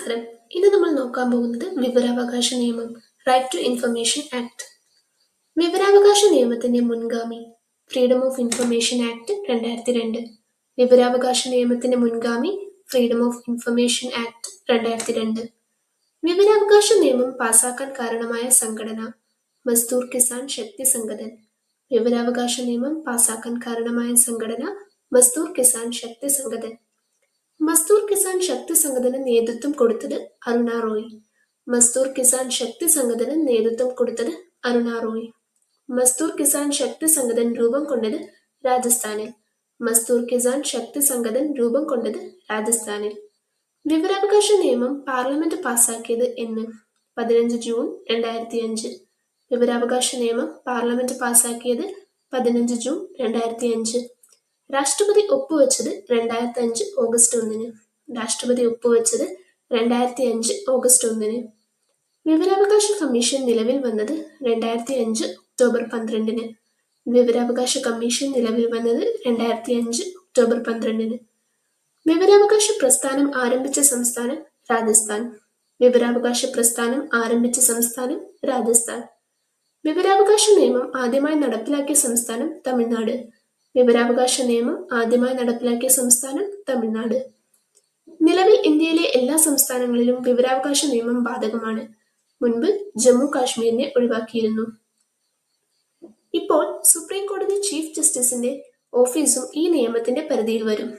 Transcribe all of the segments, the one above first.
നമസ്കാരം. ഇന്ന് നമ്മൾ നോക്കാൻ പോകുന്നത് വിവരാവകാശ നിയമം, റൈറ്റ് ടു ഇൻഫർമേഷൻ ആക്ട്. വിവരാവകാശ നിയമത്തിന്റെ മുൻഗാമി ഫ്രീഡം ഓഫ് ഇൻഫർമേഷൻ ആക്ട് 2002. വിവരാവകാശ നിയമത്തിന്റെ മുൻഗാമി ഫ്രീഡം ഓഫ് ഇൻഫർമേഷൻ ആക്ട് 2002. വിവരാവകാശ നിയമം പാസാക്കാൻ കാരണമായ സംഘടന മസ്ദൂർ കിസാൻ ശക്തി സംഘടൻ. വിവരാവകാശ നിയമം പാസാക്കാൻ കാരണമായ സംഘടന മസ്ദൂർ കിസാൻ ശക്തി സംഘടൻ. മസ്ദൂർ കിസാൻ ശക്തി സംഘത്തിന് നേതൃത്വം കൊടുത്തത് അരുണ റോയ്. മസ്ദൂർ കിസാൻ ശക്തി സംഘത്തിന് നേതൃത്വം കൊടുത്തത് അരുണ റോയ്. മസ്ദൂർ കിസാൻ ശക്തി സംഘടൻ രൂപം കൊണ്ടത് രാജസ്ഥാനിൽ. മസ്ദൂർ കിസാൻ ശക്തി സംഘടൻ രൂപം കൊണ്ടത് രാജസ്ഥാനിൽ. വിവരാവകാശ നിയമം പാർലമെന്റ് പാസാക്കിയത് എന്ന് 15 ജൂൺ 2005. വിവരാവകാശ നിയമം പാർലമെന്റ് പാസാക്കിയത് 15 ജൂൺ 2005. രാഷ്ട്രപതി ഒപ്പുവെച്ചത് 2005 ഓഗസ്റ്റ് 1. രാഷ്ട്രപതി ഒപ്പുവെച്ചത് 2005 ഓഗസ്റ്റ് 1. വിവരാവകാശ കമ്മീഷൻ നിലവിൽ വന്നത് 2005 ഒക്ടോബർ 12. വിവരാവകാശ കമ്മീഷൻ നിലവിൽ വന്നത് 2005 ഒക്ടോബർ 12. വിവരാവകാശ പ്രസ്ഥാനം ആരംഭിച്ച സംസ്ഥാനം രാജസ്ഥാൻ. വിവരാവകാശ പ്രസ്ഥാനം ആരംഭിച്ച സംസ്ഥാനം രാജസ്ഥാൻ. വിവരാവകാശ നിയമം ആദ്യമായി നടപ്പിലാക്കിയ സംസ്ഥാനം തമിഴ്നാട്. വിവരാവകാശ നിയമം ആദ്യമായി നടപ്പിലാക്കിയ സംസ്ഥാനം തമിഴ്നാട്. നിലവിൽ ഇന്ത്യയിലെ എല്ലാ സംസ്ഥാനങ്ങളിലും വിവരാവകാശ നിയമം ബാധകമാണ്. മുൻപ് ജമ്മു കാശ്മീരിനെ ഒഴിവാക്കിയിരുന്നു. ഇപ്പോൾ സുപ്രീം കോടതി ചീഫ് ജസ്റ്റിസിന്റെ ഓഫീസും ഈ നിയമത്തിന്റെ പരിധിയിൽ വരും.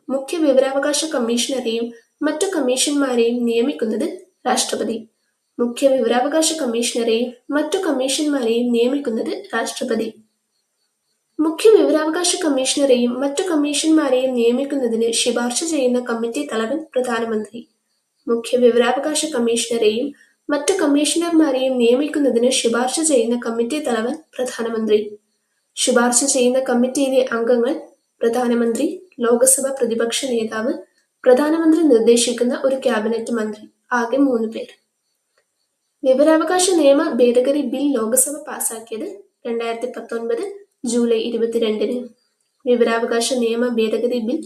മുഖ്യ വിവരാവകാശ കമ്മീഷണറെയും മറ്റു കമ്മീഷന്മാരെയും നിയമിക്കുന്നത് രാഷ്ട്രപതി. മുഖ്യ വിവരാവകാശ കമ്മീഷണറെയും മറ്റു കമ്മീഷന്മാരെയും നിയമിക്കുന്നത് രാഷ്ട്രപതി. മുഖ്യ വിവരാവകാശ കമ്മീഷണറെയും മറ്റു കമ്മീഷന്മാരെയും നിയമിക്കുന്നതിന് ശുപാർശ ചെയ്യുന്ന കമ്മിറ്റി തലവൻ പ്രധാനമന്ത്രി. മുഖ്യ വിവരാവകാശ കമ്മീഷണറെയും മറ്റു കമ്മീഷണർമാരെയും നിയമിക്കുന്നതിന് ശുപാർശ ചെയ്യുന്ന കമ്മിറ്റി തലവൻ പ്രധാനമന്ത്രി. ശുപാർശ ചെയ്യുന്ന കമ്മിറ്റിയിലെ അംഗങ്ങൾ പ്രധാനമന്ത്രി, ലോക്സഭ പ്രതിപക്ഷ നേതാവ്, പ്രധാനമന്ത്രി നിർദ്ദേശിക്കുന്ന ഒരു ക്യാബിനറ്റ് മന്ത്രി, ആകെ 3 പേർ. വിവരാവകാശ നിയമ ഭേദഗതി ബിൽ ലോക്സഭ പാസാക്കിയത് 2019 ജൂലൈ 22. വിവരാവകാശ നിയമ ഭേദഗതി ബിൽ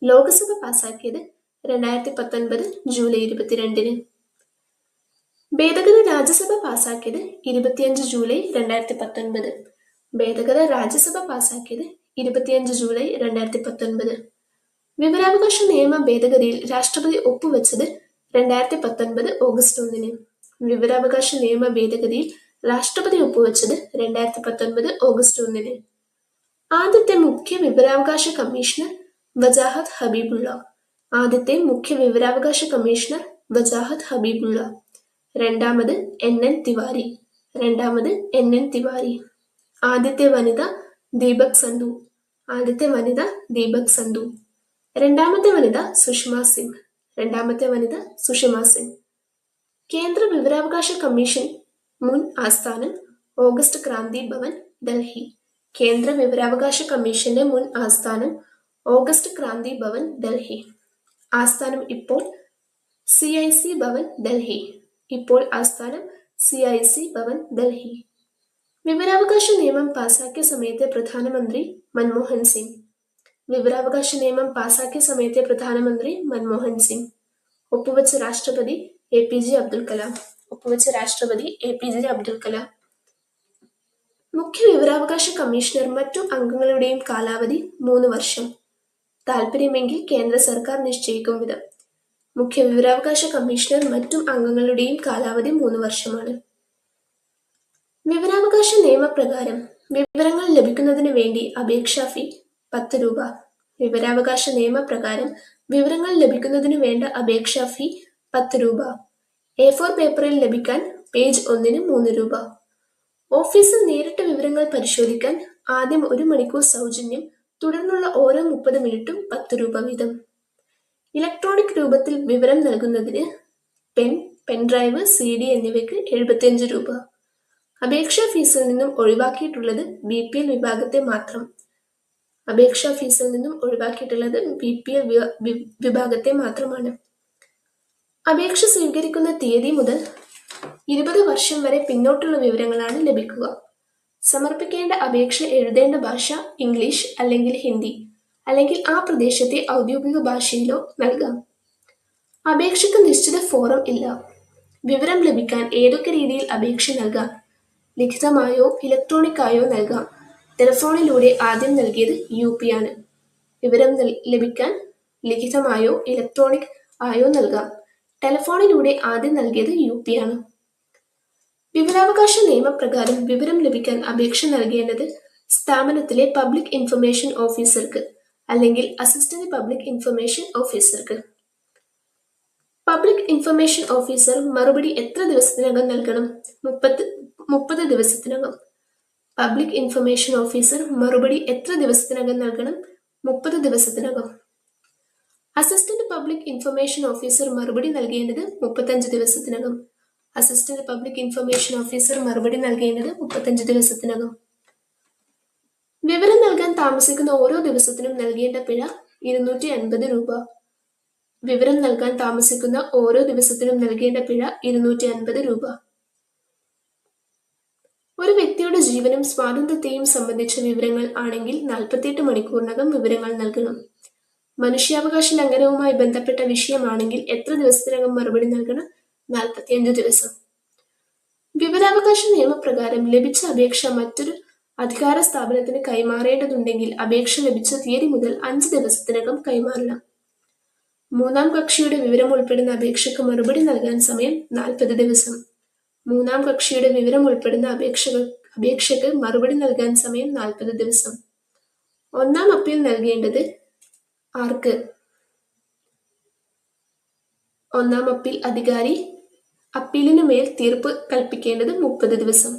ലോക്സഭ പാസാക്കിയത് 2019 ജൂലൈ 22. ഭേദഗതി രാജ്യസഭ പാസാക്കിയത് 25 ജൂലൈ 2019. ഭേദഗതി രാജ്യസഭ പാസാക്കിയത് 25 ജൂലൈ 2019. വിവരാവകാശ നിയമ ഭേദഗതിയിൽ രാഷ്ട്രപതി ഒപ്പുവെച്ചത് 2019 ഓഗസ്റ്റ് 1. വിവരാവകാശ നിയമ ഭേദഗതിയിൽ രാഷ്ട്രപതി ഒപ്പുവെച്ചത് 2019 ഓഗസ്റ്റ് 1. ആദ്യത്തെ മുഖ്യ വിവരാവകാശ കമ്മീഷണർ വജാഹത്ത് ഹബീബുള്ള. ആദ്യത്തെ മുഖ്യ വിവരാവകാശ കമ്മീഷണർ വജാഹത്ത് ഹബീബുള്ള. രണ്ടാമത് NN തിവാരി. രണ്ടാമത് NN തിവാരി. ആദ്യത്തെ വനിത ദീപക് സന്ധു. ആദ്യത്തെ വനിത ദീപക് സന്ധു. രണ്ടാമത്തെ വനിത സുഷമ സിംഗ്. രണ്ടാമത്തെ വനിത സുഷമ സിംഗ്. കേന്ദ്ര വിവരാവകാശ കമ്മീഷൻ മുൻ ആസ്ഥാനം ഓഗസ്റ്റ് ക്രാന്തി ഭവൻ, ഡൽഹി. കേന്ദ്ര വിവരാവകാശ കമ്മീഷന്റെ മുൻ ആസ്ഥാനം ഓഗസ്റ്റ് ക്രാന്തി ഭവൻ, ഡൽഹി. ആസ്ഥാനം ഇപ്പോൾ CIC ഭവൻ, ഡൽഹി. ഇപ്പോൾ ആസ്ഥാനം CIC ഭവൻ, ഡൽഹി. വിവരാവകാശ നിയമം പാസാക്കിയ സമയത്തെ പ്രധാനമന്ത്രി മൻമോഹൻ സിംഗ്. വിവരാവകാശ നിയമം പാസാക്കിയ സമയത്തെ പ്രധാനമന്ത്രി മൻമോഹൻ സിംഗ്. ഒപ്പുവെച്ച രാഷ്ട്രപതി APJ അബ്ദുൽ കലാം. ഒപ്പുവെച്ച രാഷ്ട്രപതി APJ അബ്ദുൽ കലാം. മുഖ്യ വിവരാവകാശ കമ്മീഷണർ മറ്റു അംഗങ്ങളുടെയും കാലാവധി 3 വർഷം. താൽപ്പര്യമെങ്കിൽ കേന്ദ്ര സർക്കാർ നിശ്ചയിക്കും വിധം. മുഖ്യ വിവരാവകാശ കമ്മീഷണർ മറ്റും അംഗങ്ങളുടെയും കാലാവധി 3 വർഷമാണ്. വിവരാവകാശ നിയമപ്രകാരം വിവരങ്ങൾ ലഭിക്കുന്നതിന് വേണ്ടി അപേക്ഷാ ഫീ 10 രൂപ. വിവരാവകാശ നിയമപ്രകാരം വിവരങ്ങൾ ലഭിക്കുന്നതിനു വേണ്ട അപേക്ഷാ ഫീ 10 രൂപ. A4 പേപ്പറിൽ ലഭിക്കാൻ പേജ് 1-ന് 3 രൂപ. ഓഫീസിൽ നേരിട്ട് വിവരങ്ങൾ പരിശോധിക്കാൻ ആദ്യം 1 മണിക്കൂർ സൗജന്യം, തുടർന്നുള്ള ഓരോ 30 മിനിറ്റും 10 രൂപ വീതം. ഇലക്ട്രോണിക് രൂപത്തിൽ വിവരം നൽകുന്നതിന് പെൻഡ്രൈവ്, CD എന്നിവയ്ക്ക് 75 രൂപ. അപേക്ഷാ ഫീസിൽ നിന്നും ഒഴിവാക്കിയിട്ടുള്ളത് BPL വിഭാഗത്തെ മാത്രം. അപേക്ഷാ ഫീസിൽ നിന്നും ഒഴിവാക്കിയിട്ടുള്ളത് BPL വിഭാഗത്തെ മാത്രമാണ്. അപേക്ഷ സ്വീകരിക്കുന്ന തീയതി മുതൽ 20 വർഷം വരെ പിന്നോട്ടുള്ള വിവരങ്ങളാണ് ലഭിക്കുക. സമർപ്പിക്കേണ്ട അപേക്ഷ എഴുതേണ്ട ഭാഷ ഇംഗ്ലീഷ് അല്ലെങ്കിൽ ഹിന്ദി, അല്ലെങ്കിൽ ആ പ്രദേശത്തെ ഔദ്യോഗിക ഭാഷയിലോ നൽകാം. അപേക്ഷയ്ക്ക് നിശ്ചിത ഫോറം ഇല്ല. വിവരം ലഭിക്കാൻ ഏതൊക്കെ രീതിയിൽ അപേക്ഷ നൽകാം? ലിഖിതമായോ ഇലക്ട്രോണിക്കായോ നൽകാം. ടെലിഫോണിലൂടെ ആദ്യം നൽകിയത് UP ആണ്. വിവരം ലഭിക്കാൻ ലിഖിതമായോ ഇലക്ട്രോണിക് ആയോ നൽകാം. ടെലിഫോണിലൂടെ ആദ്യം നൽകിയത് UP ആണ്. വിവരാവകാശ നിയമപ്രകാരം വിവരം ലഭിക്കാൻ അപേക്ഷ നൽകേണ്ടത് സ്ഥാപനത്തിലെ പബ്ലിക് ഇൻഫർമേഷൻ ഓഫീസർക്ക് അല്ലെങ്കിൽ അസിസ്റ്റന്റ് പബ്ലിക് ഇൻഫർമേഷൻ ഓഫീസർക്ക്. പബ്ലിക് ഇൻഫർമേഷൻ ഓഫീസർ മറുപടി എത്ര ദിവസത്തിനകം നൽകണം? 30 ദിവസത്തിനകം. പബ്ലിക് ഇൻഫർമേഷൻ ഓഫീസർ മറുപടി എത്ര ദിവസത്തിനകം നൽകണം? 30 ദിവസത്തിനകം. അസിസ്റ്റന്റ് പബ്ലിക് ഇൻഫർമേഷൻ ഓഫീസർ മറുപടി നൽകേണ്ടത് 35 ദിവസത്തിനകം. അസിസ്റ്റന്റ് പബ്ലിക് ഇൻഫർമേഷൻ ഓഫീസർ മറുപടി നൽകേണ്ടത് 35 ദിവസത്തിനകം. വിവരം നൽകാൻ താമസിക്കുന്ന ഓരോ ദിവസത്തിനും നൽകേണ്ട പിഴ 250 രൂപ. വിവരം നൽകാൻ താമസിക്കുന്ന ഓരോ ദിവസത്തിനും നൽകേണ്ട പിഴ 250 രൂപ. ഒരു വ്യക്തിയുടെ ജീവനും സ്വാതന്ത്ര്യത്തെയും സംബന്ധിച്ച വിവരങ്ങൾ ആണെങ്കിൽ 48 മണിക്കൂറിനകം വിവരങ്ങൾ നൽകണം. മനുഷ്യാവകാശ ലംഘനവുമായി ബന്ധപ്പെട്ട വിഷയമാണെങ്കിൽ എത്ര ദിവസത്തിനകം മറുപടി നൽകണം? 45 ദിവസം. വിവരാവകാശ നിയമപ്രകാരം ലഭിച്ച അപേക്ഷ മറ്റൊരു അധികാര സ്ഥാപനത്തിന് കൈമാറേണ്ടതുണ്ടെങ്കിൽ അപേക്ഷ ലഭിച്ച തീയതി മുതൽ 5 ദിവസത്തിനകം കൈമാറണം. മൂന്നാം കക്ഷിയുടെ വിവരം ഉൾപ്പെടുന്ന അപേക്ഷയ്ക്ക് മറുപടി നൽകാൻ സമയം 40 ദിവസം. മൂന്നാം കക്ഷിയുടെ വിവരം ഉൾപ്പെടുന്ന അപേക്ഷയ്ക്ക് മറുപടി നൽകാൻ സമയം 40 ദിവസം. ഒന്നാം അപ്പീൽ നൽകേണ്ടത് ആർക്ക്? ഒന്നാം അപ്പീൽ അധികാരി. അപ്പീലിനു മേൽ തീർപ്പ് കൽപ്പിക്കേണ്ടത് 30 ദിവസം.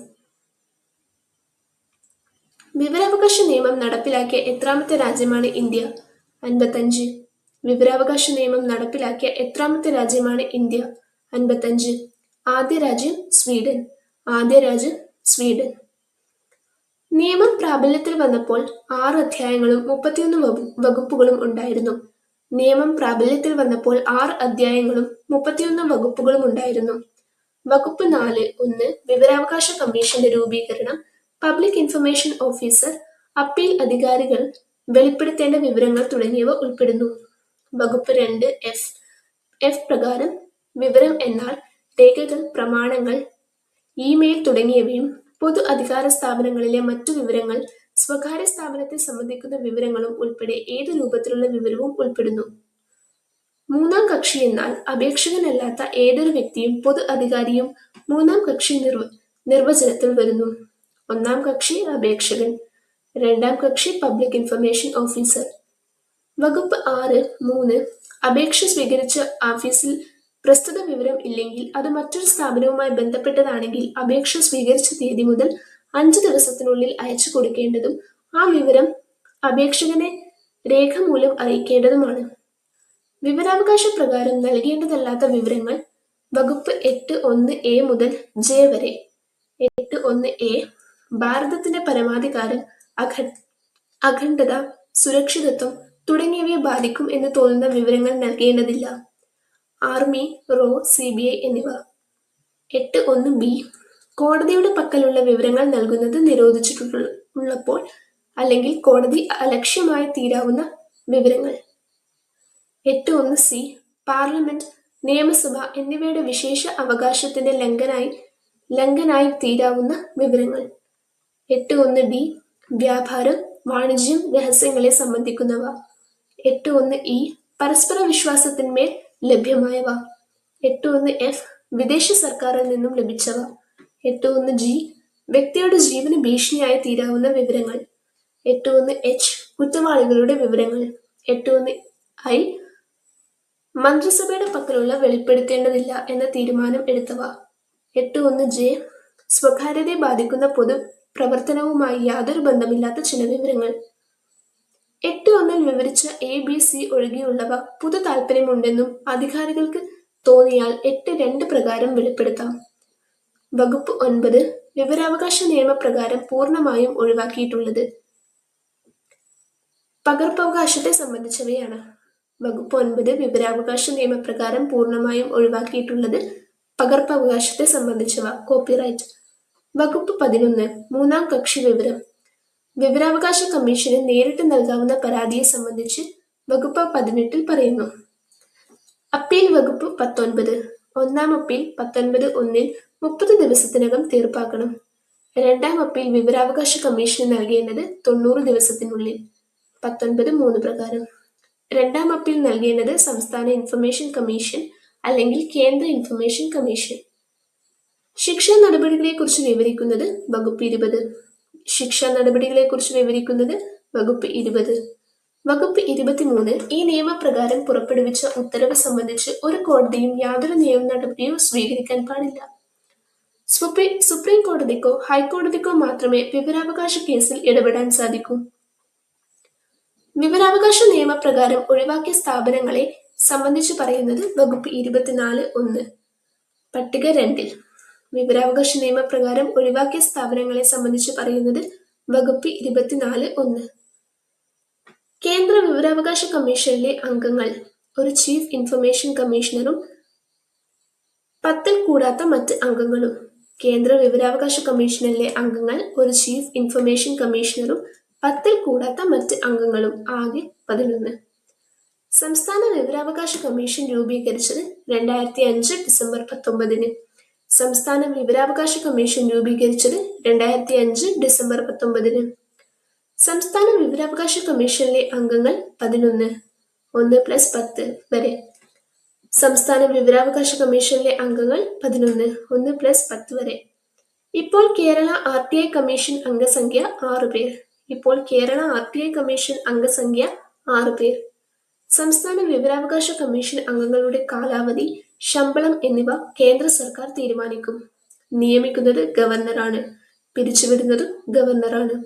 വിവരാവകാശ നിയമം നടപ്പിലാക്കിയ എത്രാമത്തെ രാജ്യമാണ് ഇന്ത്യ? 55. വിവരാവകാശ നിയമം നടപ്പിലാക്കിയ എത്രാമത്തെ രാജ്യമാണ് ഇന്ത്യ? 55. ആദ്യ രാജ്യം സ്വീഡൻ. ആദ്യ രാജ്യം സ്വീഡൻ. നിയമം പ്രാബല്യത്തിൽ വന്നപ്പോൾ 6 അധ്യായങ്ങളും 31 വകുപ്പുകളും ഉണ്ടായിരുന്നു. നിയമം പ്രാബല്യത്തിൽ വന്നപ്പോൾ 6 അധ്യായങ്ങളും 31 വകുപ്പുകളും ഉണ്ടായിരുന്നു. വകുപ്പ് 4.1 വിവരാവകാശ കമ്മീഷന്റെ രൂപീകരണം, പബ്ലിക് ഇൻഫർമേഷൻ ഓഫീസർ, അപ്പീൽ അധികാരികൾ, വെളിപ്പെടുത്തേണ്ട വിവരങ്ങൾ തുടങ്ങിയവ ഉൾപ്പെടുന്നു. വകുപ്പ് 2 പ്രകാരം വിവരം എന്നാൽ രേഖകൾ, പ്രമാണങ്ങൾ, ഇമെയിൽ തുടങ്ങിയവയും പൊതു അധികാര സ്ഥാപനങ്ങളിലെ മറ്റു വിവരങ്ങൾ, സ്വകാര്യ സ്ഥാപനത്തെ സംബന്ധിക്കുന്ന വിവരങ്ങളും ഉൾപ്പെടെ ഏത് രൂപത്തിലുള്ള വിവരവും ഉൾപ്പെടുന്നു. മൂന്നാം കക്ഷി എന്നാൽ അപേക്ഷകനല്ലാത്ത ഏതൊരു വ്യക്തിയും പൊതു അധികാരിയും മൂന്നാം കക്ഷി നിർവചനത്തിൽ വരുന്നു. ഒന്നാം കക്ഷി അപേക്ഷകൻ, രണ്ടാം കക്ഷി പബ്ലിക് ഇൻഫർമേഷൻ ഓഫീസർ. വകുപ്പ് 6.3 അപേക്ഷ സ്വീകരിച്ച ഓഫീസിൽ പ്രസ്തുത വിവരം ഇല്ലെങ്കിൽ അത് മറ്റൊരു സ്ഥാപനവുമായി ബന്ധപ്പെട്ടതാണെങ്കിൽ അപേക്ഷ സ്വീകരിച്ച തീയതി മുതൽ 5 ദിവസത്തിനുള്ളിൽ അയച്ചു കൊടുക്കേണ്ടതും ആ വിവരം അപേക്ഷകനെ രേഖമൂലം അറിയിക്കേണ്ടതുമാണ്. വിവരാവകാശ പ്രകാരം നൽകേണ്ടതല്ലാത്ത വിവരങ്ങൾ വകുപ്പ് 8.1 മുതൽ J വരെ. 8.1 ഭാരതത്തിന്റെ പരമാധികാരം, അഖണ്ഡത, സുരക്ഷിതത്വം തുടങ്ങിയവയെ ബാധിക്കും എന്ന് തോന്നുന്ന വിവരങ്ങൾ നൽകേണ്ടതില്ല. ആർമി, റോ, CBI എന്നിവ. 8.1 കോടതിയുടെ പക്കലുള്ള വിവരങ്ങൾ നൽകുന്നത് നിരോധിച്ചിട്ടുള്ളപ്പോൾ അല്ലെങ്കിൽ കോടതി അലക്ഷ്യമായി തീരാവുന്ന വിവരങ്ങൾ. 8.1 പാർലമെന്റ്, നിയമസഭ എന്നിവയുടെ വിശേഷ അവകാശത്തിന്റെ ലംഘനായി തീരാവുന്ന വിവരങ്ങൾ. 8.1 വ്യാപാരം, വാണിജ്യം, രഹസ്യങ്ങളെ സംബന്ധിക്കുന്നവ. 8.1 പരസ്പര വിശ്വാസത്തിന്മേൽ ലഭ്യമായവ. 8.1 വിദേശ സർക്കാരിൽ നിന്നും ലഭിച്ചവ. 8.1 വ്യക്തിയുടെ ജീവന് ഭീഷണിയായി തീരാവുന്ന വിവരങ്ങൾ. 8.1 കുറ്റവാളികളുടെ വിവരങ്ങൾ. 8.1 മന്ത്രിസഭയുടെ പക്കലുള്ള വെളിപ്പെടുത്തേണ്ടതില്ല എന്ന തീരുമാനം എടുത്തവ. 8.1 സ്വകാര്യതയെ ബാധിക്കുന്ന പൊതു പ്രവർത്തനവുമായി യാതൊരു ബന്ധമില്ലാത്ത ചില വിവരങ്ങൾ. 8.1 വിവരിച്ച ABC ഒഴികെയുള്ളവ പൊതു താൽപര്യമുണ്ടെന്നും അധികാരികൾക്ക് തോന്നിയാൽ 8.2 പ്രകാരം വെളിപ്പെടുത്താം. വകുപ്പ് 9 വിവരാവകാശ നിയമപ്രകാരം പൂർണ്ണമായും ഒഴിവാക്കിയിട്ടുള്ളത് പകർപ്പവകാശത്തെ സംബന്ധിച്ചവയാണ്. വകുപ്പ് 9 വിവരാവകാശ നിയമപ്രകാരം പൂർണ്ണമായും ഒഴിവാക്കിയിട്ടുള്ളത് പകർപ്പവകാശത്തെ സംബന്ധിച്ചവ, കോപ്പിറൈറ്റ്. വകുപ്പ് 11 മൂന്നാം കക്ഷി വിവരം. വിവരാവകാശ കമ്മീഷന് നേരിട്ട് നൽകാവുന്ന പരാതിയെ സംബന്ധിച്ച് വകുപ്പ് 18 പറയുന്നു. അപ്പീൽ വകുപ്പ് 19. ഒന്നാം അപ്പീൽ 19(1) 30 ദിവസത്തിനകം തീർപ്പാക്കണം. രണ്ടാം അപ്പീൽ വിവരാവകാശ കമ്മീഷന് നൽകേണ്ടത് 90 ദിവസത്തിനുള്ളിൽ. 19(3) പ്രകാരം. രണ്ടാം അപ്പീൽ നൽകേണ്ടത് സംസ്ഥാന ഇൻഫർമേഷൻ കമ്മീഷൻ അല്ലെങ്കിൽ കേന്ദ്ര ഇൻഫർമേഷൻ കമ്മീഷൻ. ശിക്ഷാ നടപടികളെക്കുറിച്ച് വിവരിക്കുന്നത് വകുപ്പ് 20. ശിക്ഷാ നടപടികളെക്കുറിച്ച് വിവരിക്കുന്നത് വകുപ്പ് 20. വകുപ്പ് 23 ഈ നിയമപ്രകാരം പുറപ്പെടുവിച്ച ഉത്തരവ് സംബന്ധിച്ച് ഒരു കോടതിയും യാതൊരു നിയമ നടപടിയോ സ്വീകരിക്കാൻ പാടില്ല. സുപ്രീം കോടതിക്കോ ഹൈക്കോടതിക്കോ മാത്രമേ വിവരാവകാശ കേസിൽ ഇടപെടാൻ സാധിക്കൂ. വിവരാവകാശ നിയമപ്രകാരം ഒഴിവാക്കിയ സ്ഥാപനങ്ങളെ സംബന്ധിച്ച് പറയുന്നത് വകുപ്പ് 24(1). പട്ടിക 2-ൽ വിവരാവകാശ നിയമപ്രകാരം ഒഴിവാക്കിയ സ്ഥാപനങ്ങളെ സംബന്ധിച്ച് പറയുന്നത് വകുപ്പ് 24(1). കേന്ദ്ര വിവരാവകാശ കമ്മീഷനിലെ അംഗങ്ങൾ ഒരു ചീഫ് ഇൻഫർമേഷൻ കമ്മീഷണറും 10-ൽ കൂടാത്ത മറ്റ് അംഗങ്ങളും. കേന്ദ്ര വിവരാവകാശ കമ്മീഷനിലെ അംഗങ്ങൾ ഒരു ചീഫ് ഇൻഫർമേഷൻ കമ്മീഷണറും 10-ൽ കൂടാത്ത മറ്റ് അംഗങ്ങളും. ആകെ 11. സംസ്ഥാന വിവരാവകാശ കമ്മീഷൻ രൂപീകരിച്ചത് 2005 ഡിസംബർ 19-ന്. സംസ്ഥാന വിവരാവകാശ കമ്മീഷൻ രൂപീകരിച്ചത് 2005 ഡിസംബർ 19-ന്. സംസ്ഥാന വിവരാവകാശ കമ്മീഷനിലെ അംഗങ്ങൾ 11, 1+10 വരെ. സംസ്ഥാന വിവരാവകാശ കമ്മീഷനിലെ അംഗങ്ങൾ 11, 1+10 വരെ. ഇപ്പോൾ കേരള RTI കമ്മീഷൻ അംഗസംഖ്യ 6 പേർ. ഇപ്പോൾ കേരള RTI കമ്മീഷൻ അംഗസംഖ്യ 6 പേർ. സംസ്ഥാന വിവരാവകാശ കമ്മീഷൻ അംഗങ്ങളുടെ കാലാവധി, ശമ്പളം എന്നിവ കേന്ദ്ര സർക്കാർ തീരുമാനിക്കും. നിയമിക്കുന്നത് ഗവർണറാണ്. പിരിച്ചുവിടുന്നതും ഗവർണറാണ്.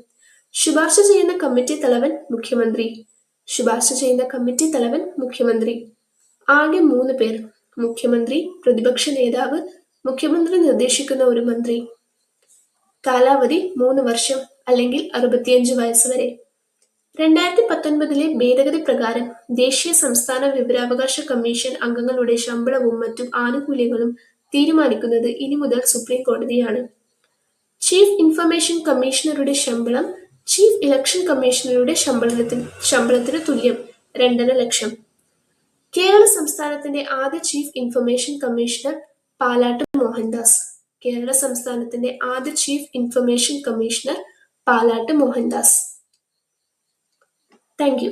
ശുപാർശ ചെയ്യുന്ന കമ്മിറ്റി തലവൻ മുഖ്യമന്ത്രി. ശുപാർശ ചെയ്യുന്ന കമ്മിറ്റി തലവൻ മുഖ്യമന്ത്രി. ആകെ 3 പേർ. മുഖ്യമന്ത്രി, പ്രതിപക്ഷ നേതാവ്, മുഖ്യമന്ത്രി നിർദ്ദേശിക്കുന്ന ഒരു മന്ത്രി. കാലാവധി 3 വർഷം അല്ലെങ്കിൽ 65 വയസ്സ് വരെ. 2019-ലെ ഭേദഗതി പ്രകാരം ദേശീയ സംസ്ഥാന വിവരാവകാശ കമ്മീഷൻ അംഗങ്ങളുടെ ശമ്പളവും മറ്റു ആനുകൂല്യങ്ങളും തീരുമാനിക്കുന്നത് ഇനി മുതൽ സുപ്രീം കോടതിയാണ്. ചീഫ് ഇൻഫർമേഷൻ കമ്മീഷണറുടെ ശമ്പളം ചീഫ് ഇലക്ഷൻ കമ്മീഷണറുടെ ശമ്പളത്തിന് തുല്യം 2.5 ലക്ഷം. കേരള സംസ്ഥാനത്തിന്റെ ആദ്യ chief information commissioner Palat Mohandas. Kerala സംസ്ഥാനത്തിന്റെ ആദ്യ chief information commissioner Palat Mohandas. Thank you.